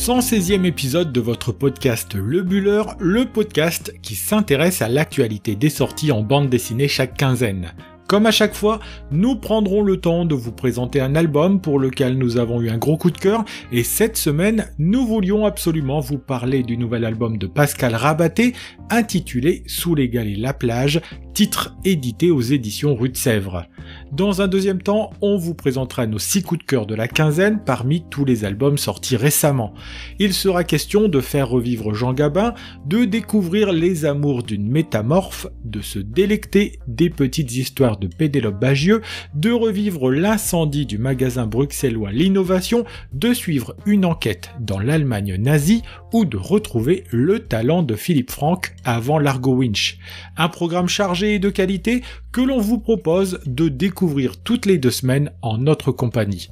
116e épisode de votre podcast Le Buller, le podcast qui s'intéresse à l'actualité des sorties en bande dessinée chaque quinzaine. Comme à chaque fois, nous prendrons le temps de vous présenter un album pour lequel nous avons eu un gros coup de cœur, et cette semaine, nous voulions absolument vous parler du nouvel album de Pascal Rabaté, intitulé Sous les galets la plage, titre édité aux éditions Rue de Sèvres. Dans un deuxième temps, on vous présentera nos 6 coups de cœur de la quinzaine parmi tous les albums sortis récemment. Il sera question de faire revivre Jean Gabin, de découvrir les amours d'une métamorphe, de se délecter des petites histoires de Pénélope Bagieux, de revivre l'incendie du magasin bruxellois L'Innovation, de suivre une enquête dans l'Allemagne nazie ou de retrouver le talent de Philippe Franck avant Largo Winch. Un programme chargé et de qualité que l'on vous propose de découvrir toutes les 2 semaines en notre compagnie.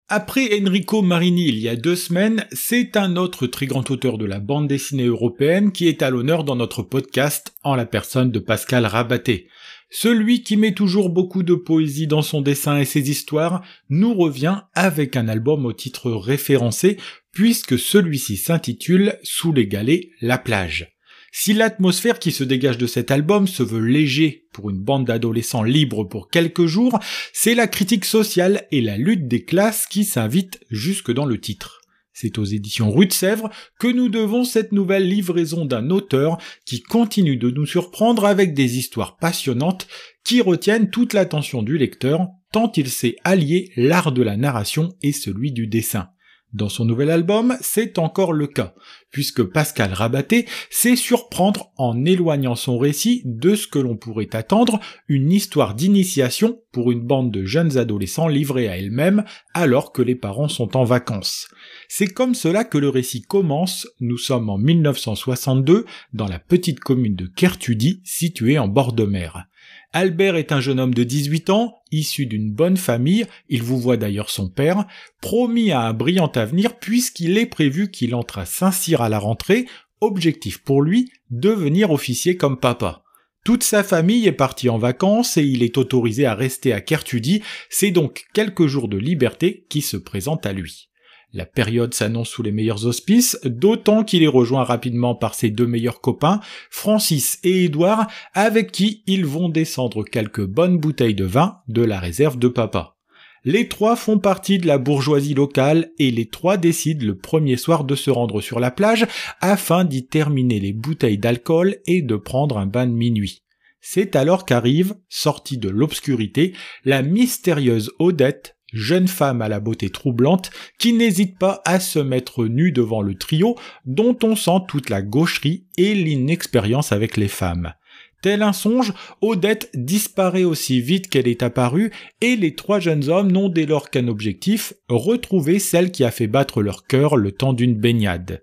Après Enrico Marini il y a 2 semaines, c'est un autre très grand auteur de la bande dessinée européenne qui est à l'honneur dans notre podcast en la personne de Pascal Rabaté. Celui qui met toujours beaucoup de poésie dans son dessin et ses histoires nous revient avec un album au titre référencé puisque celui-ci s'intitule Sous les galets la plage. Si l'atmosphère qui se dégage de cet album se veut léger pour une bande d'adolescents libres pour quelques jours, c'est la critique sociale et la lutte des classes qui s'invitent jusque dans le titre. C'est aux éditions Rue de Sèvres que nous devons cette nouvelle livraison d'un auteur qui continue de nous surprendre avec des histoires passionnantes qui retiennent toute l'attention du lecteur tant il sait allier l'art de la narration et celui du dessin. Dans son nouvel album, c'est encore le cas, puisque Pascal Rabaté sait surprendre en éloignant son récit de ce que l'on pourrait attendre, une histoire d'initiation pour une bande de jeunes adolescents livrés à elles-mêmes alors que les parents sont en vacances. C'est comme cela que le récit commence, nous sommes en 1962, dans la petite commune de Kertudy, située en bord de mer. Albert est un jeune homme de 18 ans, issu d'une bonne famille, il vous voit d'ailleurs son père, promis à un brillant avenir puisqu'il est prévu qu'il entre à Saint-Cyr à la rentrée, objectif pour lui, devenir officier comme papa. Toute sa famille est partie en vacances et il est autorisé à rester à Kertudy, c'est donc quelques jours de liberté qui se présentent à lui. La période s'annonce sous les meilleurs auspices, d'autant qu'il est rejoint rapidement par ses 2 meilleurs copains, Francis et Édouard, avec qui ils vont descendre quelques bonnes bouteilles de vin de la réserve de papa. Les 3 font partie de la bourgeoisie locale et les 3 décident le premier soir de se rendre sur la plage afin d'y terminer les bouteilles d'alcool et de prendre un bain de minuit. C'est alors qu'arrive, sortie de l'obscurité, la mystérieuse Odette, jeune femme à la beauté troublante, qui n'hésite pas à se mettre nue devant le trio, dont on sent toute la gaucherie et l'inexpérience avec les femmes. Tel un songe, Odette disparaît aussi vite qu'elle est apparue, et les 3 jeunes hommes n'ont dès lors qu'un objectif, retrouver celle qui a fait battre leur cœur le temps d'une baignade.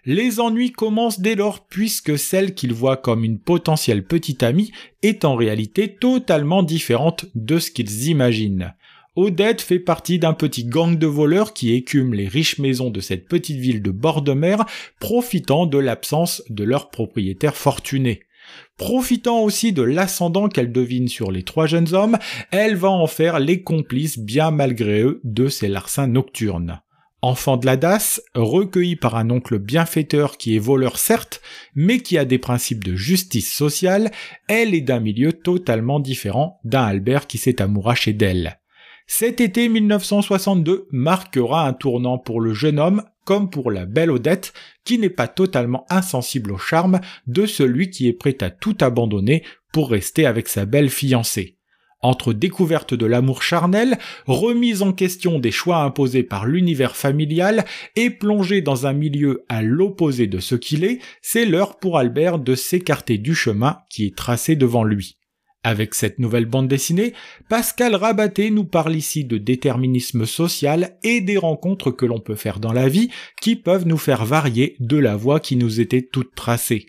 Les ennuis commencent dès lors puisque celle qu'ils voient comme une potentielle petite amie est en réalité totalement différente de ce qu'ils imaginent. Odette fait partie d'un petit gang de voleurs qui écument les riches maisons de cette petite ville de bord de mer, profitant de l'absence de leur propriétaire fortuné. Profitant aussi de l'ascendant qu'elle devine sur les 3 jeunes hommes, elle va en faire les complices bien malgré eux de ces larcins nocturnes. Enfant de la DAS, recueilli par un oncle bienfaiteur qui est voleur certes, mais qui a des principes de justice sociale, elle est d'un milieu totalement différent d'un Albert qui s'est amouraché d'elle. Cet été 1962 marquera un tournant pour le jeune homme comme pour la belle Odette qui n'est pas totalement insensible au charme de celui qui est prêt à tout abandonner pour rester avec sa belle fiancée. Entre découverte de l'amour charnel, remise en question des choix imposés par l'univers familial et plongé dans un milieu à l'opposé de ce qu'il est, c'est l'heure pour Albert de s'écarter du chemin qui est tracé devant lui. Avec cette nouvelle bande dessinée, Pascal Rabaté nous parle ici de déterminisme social et des rencontres que l'on peut faire dans la vie qui peuvent nous faire varier de la voie qui nous était toute tracée.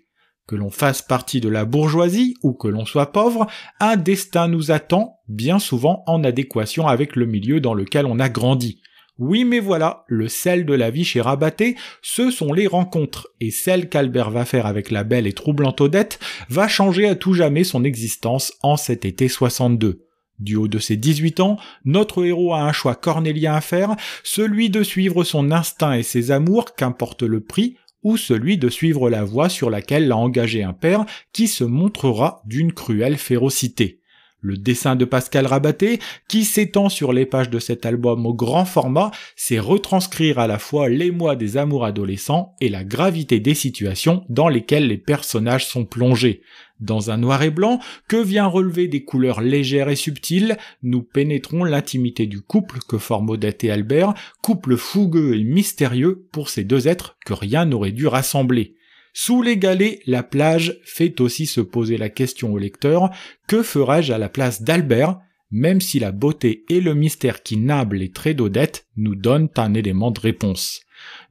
Que l'on fasse partie de la bourgeoisie ou que l'on soit pauvre, un destin nous attend, bien souvent en adéquation avec le milieu dans lequel on a grandi. Oui, mais voilà, le sel de la vie chez Rabaté, ce sont les rencontres, et celle qu'Albert va faire avec la belle et troublante Odette va changer à tout jamais son existence en cet été 62. Du haut de ses 18 ans, notre héros a un choix cornélien à faire, celui de suivre son instinct et ses amours, qu'importe le prix, ou celui de suivre la voie sur laquelle l'a engagé un père qui se montrera d'une cruelle férocité. Le dessin de Pascal Rabaté, qui s'étend sur les pages de cet album au grand format, c'est retranscrire à la fois l'émoi des amours adolescents et la gravité des situations dans lesquelles les personnages sont plongés. Dans un noir et blanc que vient relever des couleurs légères et subtiles, nous pénétrons l'intimité du couple que forment Odette et Albert, couple fougueux et mystérieux pour ces deux êtres que rien n'aurait dû rassembler. Sous les galets, la plage fait aussi se poser la question au lecteur, que ferais-je à la place d'Albert, même si la beauté et le mystère qui nablent les traits d'Odette nous donnent un élément de réponse.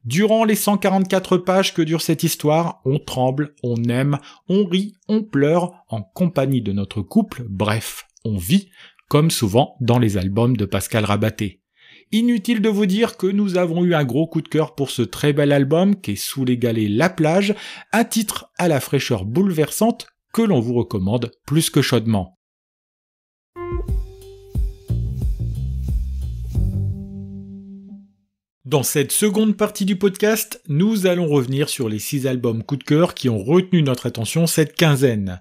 Durant les 144 pages que dure cette histoire, on tremble, on aime, on rit, on pleure, en compagnie de notre couple, bref, on vit, comme souvent dans les albums de Pascal Rabaté. Inutile de vous dire que nous avons eu un gros coup de cœur pour ce très bel album qu'est Sous les galets La plage, un titre à la fraîcheur bouleversante que l'on vous recommande plus que chaudement. Dans cette seconde partie du podcast, nous allons revenir sur les 6 albums coup de cœur qui ont retenu notre attention cette quinzaine.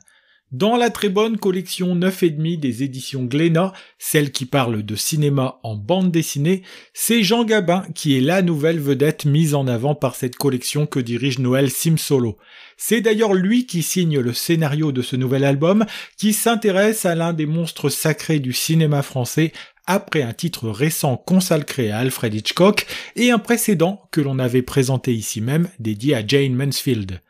Dans la très bonne collection 9,5 des éditions Glénat, celle qui parle de cinéma en bande dessinée, c'est Jean Gabin qui est la nouvelle vedette mise en avant par cette collection que dirige Noël Simsolo. C'est d'ailleurs lui qui signe le scénario de ce nouvel album, qui s'intéresse à l'un des monstres sacrés du cinéma français, après un titre récent consacré à Alfred Hitchcock et un précédent que l'on avait présenté ici même dédié à Jane Mansfield.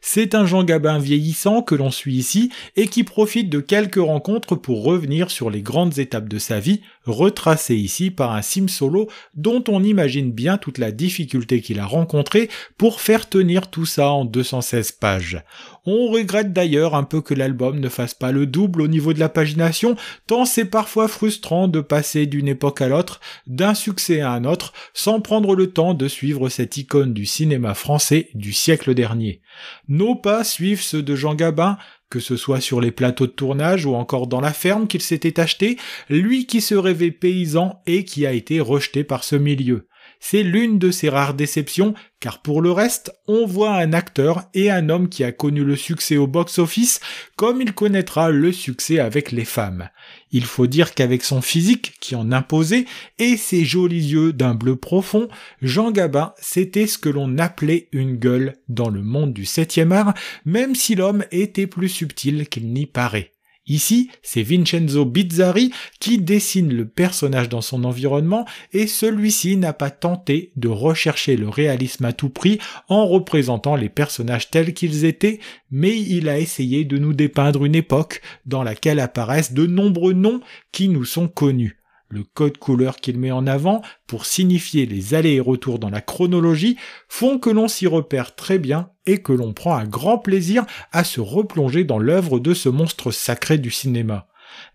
C'est un Jean Gabin vieillissant que l'on suit ici et qui profite de quelques rencontres pour revenir sur les grandes étapes de sa vie, retracées ici par un Simsolo dont on imagine bien toute la difficulté qu'il a rencontrée pour faire tenir tout ça en 216 pages. On regrette d'ailleurs un peu que l'album ne fasse pas le double au niveau de la pagination, tant c'est parfois frustrant de passer d'une époque à l'autre, d'un succès à un autre, sans prendre le temps de suivre cette icône du cinéma français du siècle dernier. Nos pas suivent ceux de Jean Gabin, que ce soit sur les plateaux de tournage ou encore dans la ferme qu'il s'était acheté, lui qui se rêvait paysan et qui a été rejeté par ce milieu. C'est l'une de ses rares déceptions, car pour le reste, on voit un acteur et un homme qui a connu le succès au box-office, comme il connaîtra le succès avec les femmes. Il faut dire qu'avec son physique qui en imposait et ses jolis yeux d'un bleu profond, Jean Gabin, c'était ce que l'on appelait une gueule dans le monde du 7e art, même si l'homme était plus subtil qu'il n'y paraît. Ici, c'est Vincenzo Bizzarri qui dessine le personnage dans son environnement et celui-ci n'a pas tenté de rechercher le réalisme à tout prix en représentant les personnages tels qu'ils étaient, mais il a essayé de nous dépeindre une époque dans laquelle apparaissent de nombreux noms qui nous sont connus. Le code couleur qu'il met en avant pour signifier les allers et retours dans la chronologie font que l'on s'y repère très bien et que l'on prend un grand plaisir à se replonger dans l'œuvre de ce monstre sacré du cinéma.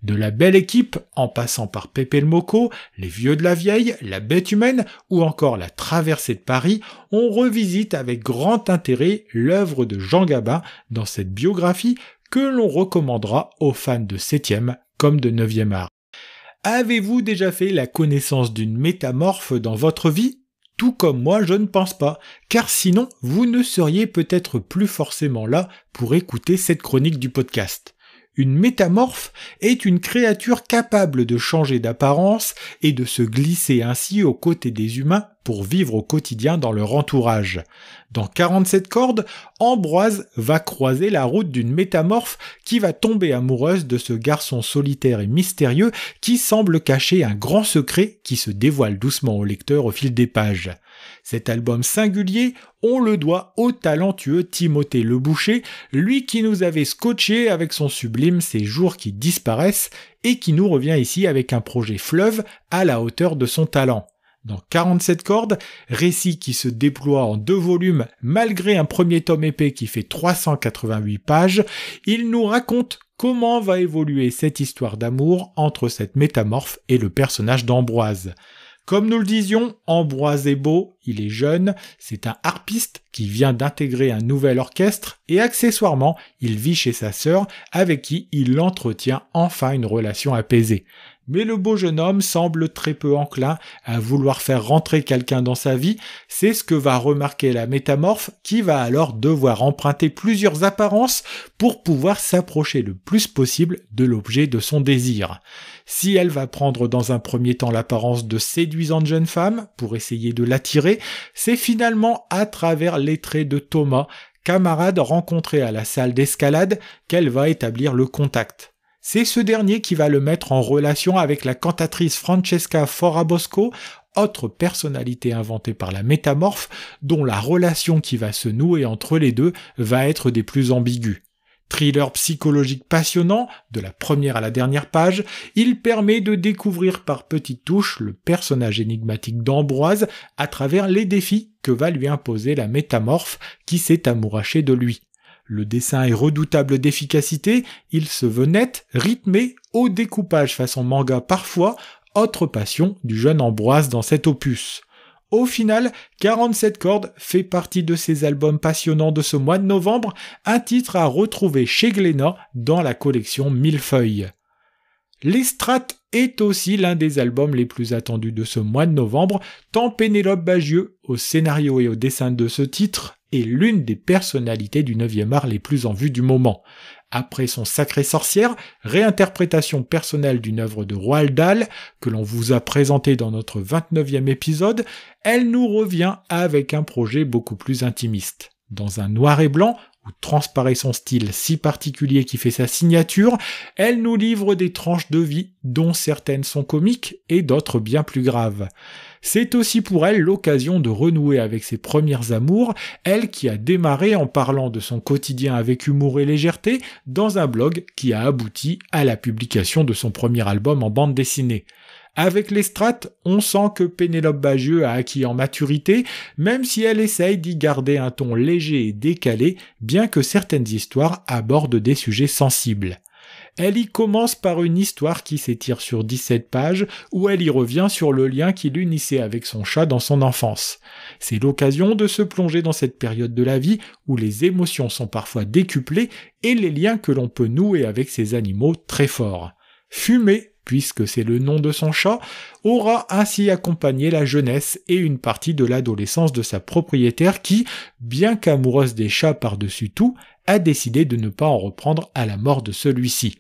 De La Belle Équipe, en passant par Pépé le Moco, Les Vieux de la Vieille, La Bête Humaine ou encore La Traversée de Paris, on revisite avec grand intérêt l'œuvre de Jean Gabin dans cette biographie que l'on recommandera aux fans de 7e comme de 9e art. Avez-vous déjà fait la connaissance d'une métamorphe dans votre vie ? Tout comme moi, je ne pense pas, car sinon, vous ne seriez peut-être plus forcément là pour écouter cette chronique du podcast. Une métamorphe est une créature capable de changer d'apparence et de se glisser ainsi aux côtés des humains pour vivre au quotidien dans leur entourage. Dans 47 cordes, Ambroise va croiser la route d'une métamorphe qui va tomber amoureuse de ce garçon solitaire et mystérieux qui semble cacher un grand secret qui se dévoile doucement au lecteur au fil des pages. Cet album singulier, on le doit au talentueux Timothée Le Boucher, lui qui nous avait scotché avec son sublime Ces jours qui disparaissent et qui nous revient ici avec un projet fleuve à la hauteur de son talent. Dans 47 cordes, récit qui se déploie en 2 volumes malgré un premier tome épais qui fait 388 pages, il nous raconte comment va évoluer cette histoire d'amour entre cette métamorphe et le personnage d'Ambroise. Comme nous le disions, Ambroise est beau, il est jeune, c'est un harpiste qui vient d'intégrer un nouvel orchestre et accessoirement, il vit chez sa sœur avec qui il entretient enfin une relation apaisée. Mais le beau jeune homme semble très peu enclin à vouloir faire rentrer quelqu'un dans sa vie, c'est ce que va remarquer la métamorphe qui va alors devoir emprunter plusieurs apparences pour pouvoir s'approcher le plus possible de l'objet de son désir. Si elle va prendre dans un premier temps l'apparence de séduisante jeune femme pour essayer de l'attirer, c'est finalement à travers les traits de Thomas, camarade rencontré à la salle d'escalade, qu'elle va établir le contact. C'est ce dernier qui va le mettre en relation avec la cantatrice Francesca Forabosco, autre personnalité inventée par la métamorphe, dont la relation qui va se nouer entre les deux va être des plus ambiguës. Thriller psychologique passionnant, de la première à la dernière page, il permet de découvrir par petites touches le personnage énigmatique d'Ambroise à travers les défis que va lui imposer la métamorphe qui s'est amourachée de lui. Le dessin est redoutable d'efficacité, il se veut net, rythmé, au découpage façon manga parfois, autre passion du jeune Ambroise dans cet opus. Au final, 47 cordes fait partie de ces albums passionnants de ce mois de novembre, un titre à retrouver chez Glénat dans la collection Millefeuille. Les Strates est aussi l'un des albums les plus attendus de ce mois de novembre, tant Pénélope Bagieux, au scénario et au dessin de ce titre, est l'une des personnalités du 9e art les plus en vue du moment. Après son Sacrée sorcière, réinterprétation personnelle d'une œuvre de Roald Dahl, que l'on vous a présenté dans notre 29e épisode, elle nous revient avec un projet beaucoup plus intimiste. Dans un noir et blanc, où transparaît son style si particulier qui fait sa signature, elle nous livre des tranches de vie dont certaines sont comiques et d'autres bien plus graves. C'est aussi pour elle l'occasion de renouer avec ses premières amours, elle qui a démarré en parlant de son quotidien avec humour et légèreté dans un blog qui a abouti à la publication de son premier album en bande dessinée. Avec les Strates, on sent que Pénélope Bagieux a acquis en maturité, même si elle essaye d'y garder un ton léger et décalé, bien que certaines histoires abordent des sujets sensibles. Elle y commence par une histoire qui s'étire sur 17 pages, où elle y revient sur le lien qui l'unissait avec son chat dans son enfance. C'est l'occasion de se plonger dans cette période de la vie où les émotions sont parfois décuplées et les liens que l'on peut nouer avec ces animaux très forts. Fumé, puisque c'est le nom de son chat, aura ainsi accompagné la jeunesse et une partie de l'adolescence de sa propriétaire qui, bien qu'amoureuse des chats par-dessus tout, a décidé de ne pas en reprendre à la mort de celui-ci.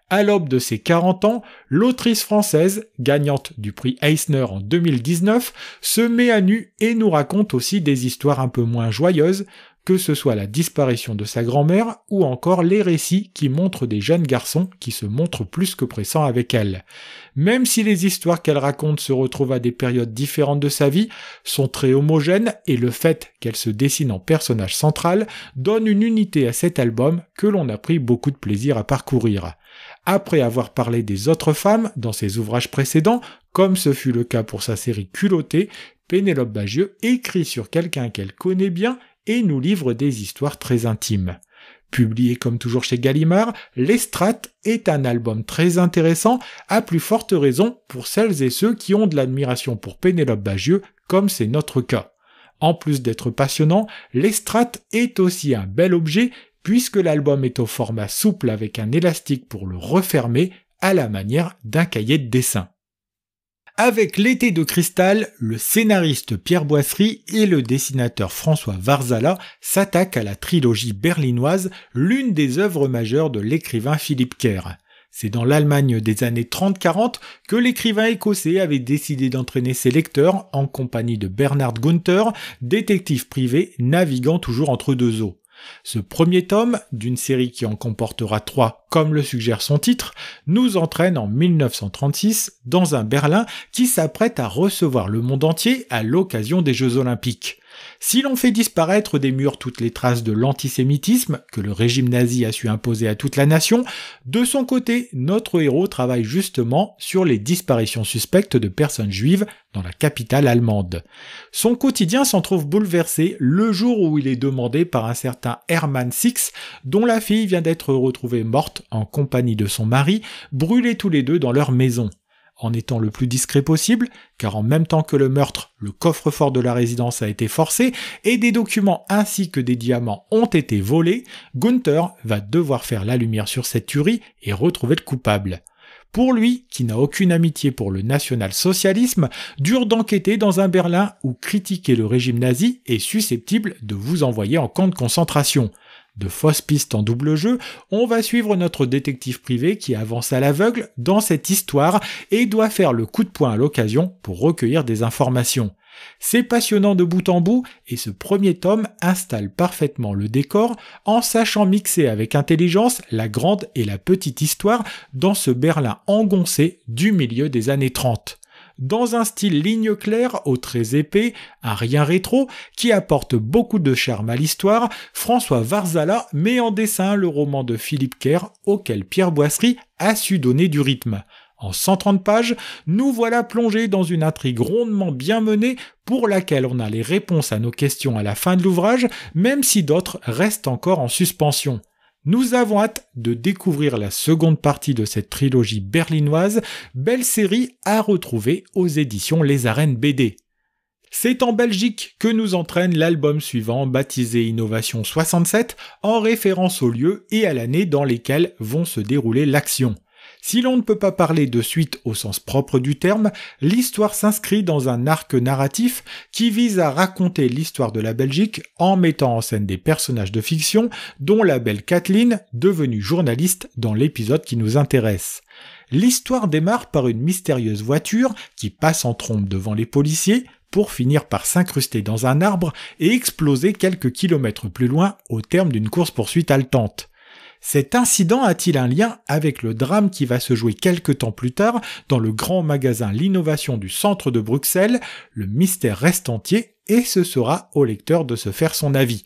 À l'aube de ses 40 ans, l'autrice française, gagnante du prix Eisner en 2019, se met à nu et nous raconte aussi des histoires un peu moins joyeuses, que ce soit la disparition de sa grand-mère ou encore les récits qui montrent des jeunes garçons qui se montrent plus que pressants avec elle. Même si les histoires qu'elle raconte se retrouvent à des périodes différentes de sa vie, sont très homogènes et le fait qu'elle se dessine en personnage central donne une unité à cet album que l'on a pris beaucoup de plaisir à parcourir. Après avoir parlé des autres femmes dans ses ouvrages précédents, comme ce fut le cas pour sa série Culottée, Pénélope Bagieux écrit sur quelqu'un qu'elle connaît bien et nous livre des histoires très intimes. Publié comme toujours chez Gallimard, Les Strates est un album très intéressant, à plus forte raison pour celles et ceux qui ont de l'admiration pour Pénélope Bagieux, comme c'est notre cas. En plus d'être passionnant, Les Strates est aussi un bel objet, puisque l'album est au format souple avec un élastique pour le refermer, à la manière d'un cahier de dessin. Avec L'été de cristal, le scénariste Pierre Boisserie et le dessinateur François Varzala s'attaquent à la trilogie berlinoise, l'une des œuvres majeures de l'écrivain Philippe Kerr. C'est dans l'Allemagne des années 30-40 que l'écrivain écossais avait décidé d'entraîner ses lecteurs en compagnie de Bernard Gunther, détective privé naviguant toujours entre deux eaux. Ce premier tome, d'une série qui en comportera 3, comme le suggère son titre, nous entraîne en 1936 dans un Berlin qui s'apprête à recevoir le monde entier à l'occasion des Jeux Olympiques. Si l'on fait disparaître des murs toutes les traces de l'antisémitisme que le régime nazi a su imposer à toute la nation, de son côté, notre héros travaille justement sur les disparitions suspectes de personnes juives dans la capitale allemande. Son quotidien s'en trouve bouleversé le jour où il est demandé par un certain Hermann Six, dont la fille vient d'être retrouvée morte en compagnie de son mari, brûlés tous les deux dans leur maison. en étant le plus discret possible, car en même temps que le meurtre, le coffre-fort de la résidence a été forcé et des documents ainsi que des diamants ont été volés, Gunther va devoir faire la lumière sur cette tuerie et retrouver le coupable. Pour lui, qui n'a aucune amitié pour le national-socialisme, dur d'enquêter dans un Berlin où critiquer le régime nazi est susceptible de vous envoyer en camp de concentration. De fausses pistes en double jeu, on va suivre notre détective privé qui avance à l'aveugle dans cette histoire et doit faire le coup de poing à l'occasion pour recueillir des informations. C'est passionnant de bout en bout et ce premier tome installe parfaitement le décor en sachant mixer avec intelligence la grande et la petite histoire dans ce Berlin engoncé du milieu des années 30. Dans un style ligne claire aux traits épais, un rien rétro qui apporte beaucoup de charme à l'histoire, François Varzala met en dessin le roman de Philippe Kerr auquel Pierre Boisserie a su donner du rythme. En 130 pages, nous voilà plongés dans une intrigue rondement bien menée pour laquelle on a les réponses à nos questions à la fin de l'ouvrage, même si d'autres restent encore en suspension. Nous avons hâte de découvrir la seconde partie de cette trilogie berlinoise, belle série à retrouver aux éditions Les Arènes BD. C'est en Belgique que nous entraîne l'album suivant, baptisé Innovation 67, en référence au lieu et à l'année dans lesquels vont se dérouler l'action. Si l'on ne peut pas parler de suite au sens propre du terme, l'histoire s'inscrit dans un arc narratif qui vise à raconter l'histoire de la Belgique en mettant en scène des personnages de fiction, dont la belle Kathleen, devenue journaliste dans l'épisode qui nous intéresse. L'histoire démarre par une mystérieuse voiture qui passe en trombe devant les policiers, pour finir par s'incruster dans un arbre et exploser quelques kilomètres plus loin au terme d'une course-poursuite haletante. Cet incident a-t-il un lien avec le drame qui va se jouer quelque temps plus tard dans le grand magasin L'Innovation du centre de Bruxelles? Le mystère reste entier et ce sera au lecteur de se faire son avis.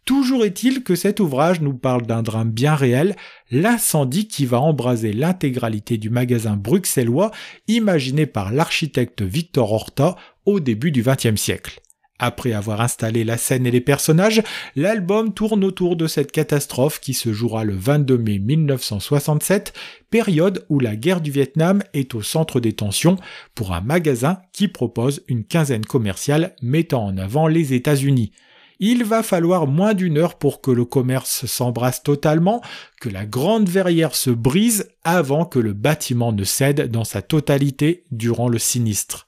Toujours est-il que cet ouvrage nous parle d'un drame bien réel, l'incendie qui va embraser l'intégralité du magasin bruxellois imaginé par l'architecte Victor Horta au début du XXe siècle. Après avoir installé la scène et les personnages, l'album tourne autour de cette catastrophe qui se jouera le 22 mai 1967, période où la guerre du Vietnam est au centre des tensions pour un magasin qui propose une quinzaine commerciale mettant en avant les États-Unis. Il va falloir moins d'une heure pour que le commerce s'embrasse totalement, que la grande verrière se brise avant que le bâtiment ne cède dans sa totalité durant le sinistre.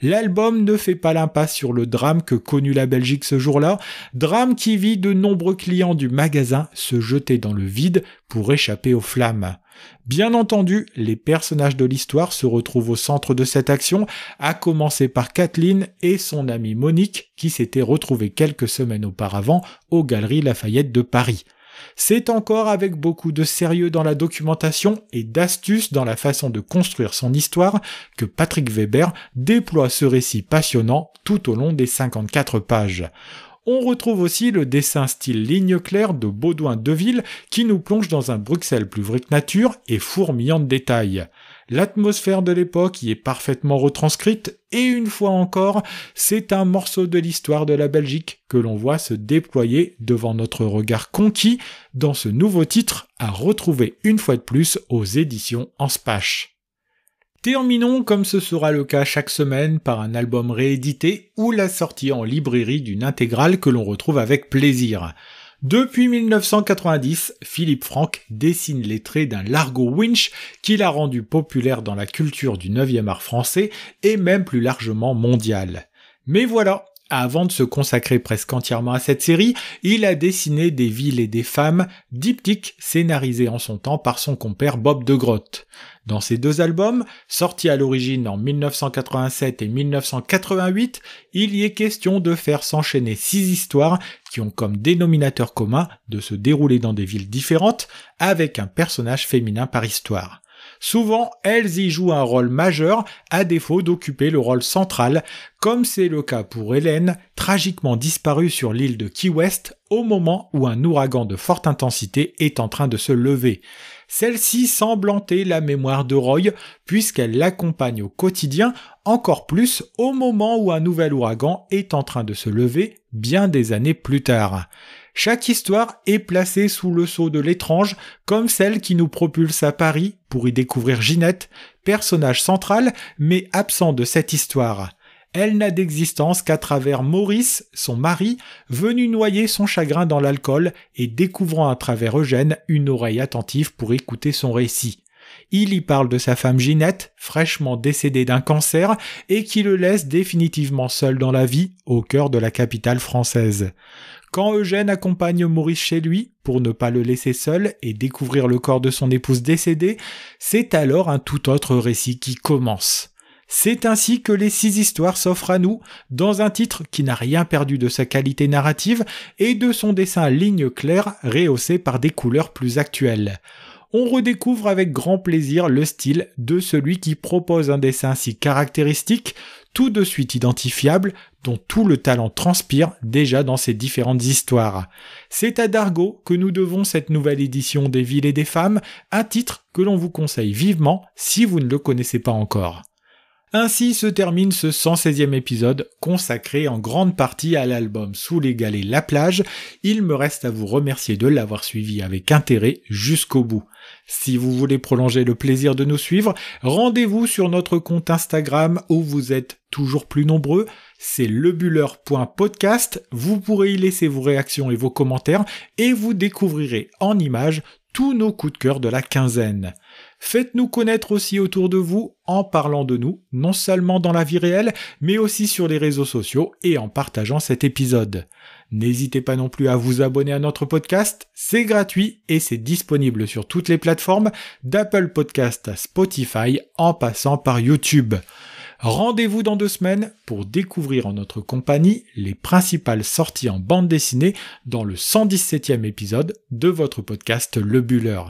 L'album ne fait pas l'impasse sur le drame que connut la Belgique ce jour-là, drame qui vit de nombreux clients du magasin se jeter dans le vide pour échapper aux flammes. Bien entendu, les personnages de l'histoire se retrouvent au centre de cette action, à commencer par Kathleen et son amie Monique qui s'étaient retrouvées quelques semaines auparavant aux Galeries Lafayette de Paris. C'est encore avec beaucoup de sérieux dans la documentation et d'astuce dans la façon de construire son histoire que Patrick Weber déploie ce récit passionnant tout au long des 54 pages. On retrouve aussi le dessin style ligne claire de Baudouin Deville qui nous plonge dans un Bruxelles plus vrai que nature et fourmillant de détails. L'atmosphère de l'époque y est parfaitement retranscrite et une fois encore, c'est un morceau de l'histoire de la Belgique que l'on voit se déployer devant notre regard conquis dans ce nouveau titre à retrouver une fois de plus aux éditions Anspach. Terminons, comme ce sera le cas chaque semaine, par un album réédité ou la sortie en librairie d'une intégrale que l'on retrouve avec plaisir. Depuis 1990, Philippe Franck dessine les traits d'un Largo Winch qui l'a rendu populaire dans la culture du 9e art français et même plus largement mondial. Mais voilà, avant de se consacrer presque entièrement à cette série, il a dessiné des villes et des femmes, diptyques scénarisés en son temps par son compère Bob de Groot. Dans ces deux albums, sortis à l'origine en 1987 et 1988, il y est question de faire s'enchaîner 6 histoires qui ont comme dénominateur commun de se dérouler dans des villes différentes avec un personnage féminin par histoire. Souvent, elles y jouent un rôle majeur à défaut d'occuper le rôle central, comme c'est le cas pour Hélène, tragiquement disparue sur l'île de Key West au moment où un ouragan de forte intensité est en train de se lever. Celle-ci semble hanter la mémoire de Roy puisqu'elle l'accompagne au quotidien, encore plus au moment où un nouvel ouragan est en train de se lever bien des années plus tard. Chaque histoire est placée sous le sceau de l'étrange, comme celle qui nous propulse à Paris pour y découvrir Ginette, personnage central mais absent de cette histoire. Elle n'a d'existence qu'à travers Maurice, son mari, venu noyer son chagrin dans l'alcool et découvrant à travers Eugène une oreille attentive pour écouter son récit. Il y parle de sa femme Ginette, fraîchement décédée d'un cancer et qui le laisse définitivement seul dans la vie, au cœur de la capitale française. Quand Eugène accompagne Maurice chez lui, pour ne pas le laisser seul et découvrir le corps de son épouse décédée, c'est alors un tout autre récit qui commence. C'est ainsi que les 6 histoires s'offrent à nous, dans un titre qui n'a rien perdu de sa qualité narrative et de son dessin à lignes claires rehaussé par des couleurs plus actuelles. On redécouvre avec grand plaisir le style de celui qui propose un dessin si caractéristique, tout de suite identifiable, dont tout le talent transpire déjà dans ses différentes histoires. C'est à Dargaud que nous devons cette nouvelle édition des Villes et des Femmes, un titre que l'on vous conseille vivement si vous ne le connaissez pas encore. Ainsi se termine ce 116e épisode, consacré en grande partie à l'album Sous les galets La Plage. Il me reste à vous remercier de l'avoir suivi avec intérêt jusqu'au bout. Si vous voulez prolonger le plaisir de nous suivre, rendez-vous sur notre compte Instagram où vous êtes toujours plus nombreux. C'est lebuller.podcast. Vous pourrez y laisser vos réactions et vos commentaires et vous découvrirez en images tous nos coups de cœur de la quinzaine. Faites-nous connaître aussi autour de vous en parlant de nous, non seulement dans la vie réelle, mais aussi sur les réseaux sociaux et en partageant cet épisode. N'hésitez pas non plus à vous abonner à notre podcast, c'est gratuit et c'est disponible sur toutes les plateformes, d'Apple Podcast à Spotify en passant par YouTube. Rendez-vous dans 2 semaines pour découvrir en notre compagnie les principales sorties en bande dessinée dans le 117e épisode de votre podcast Le Buller.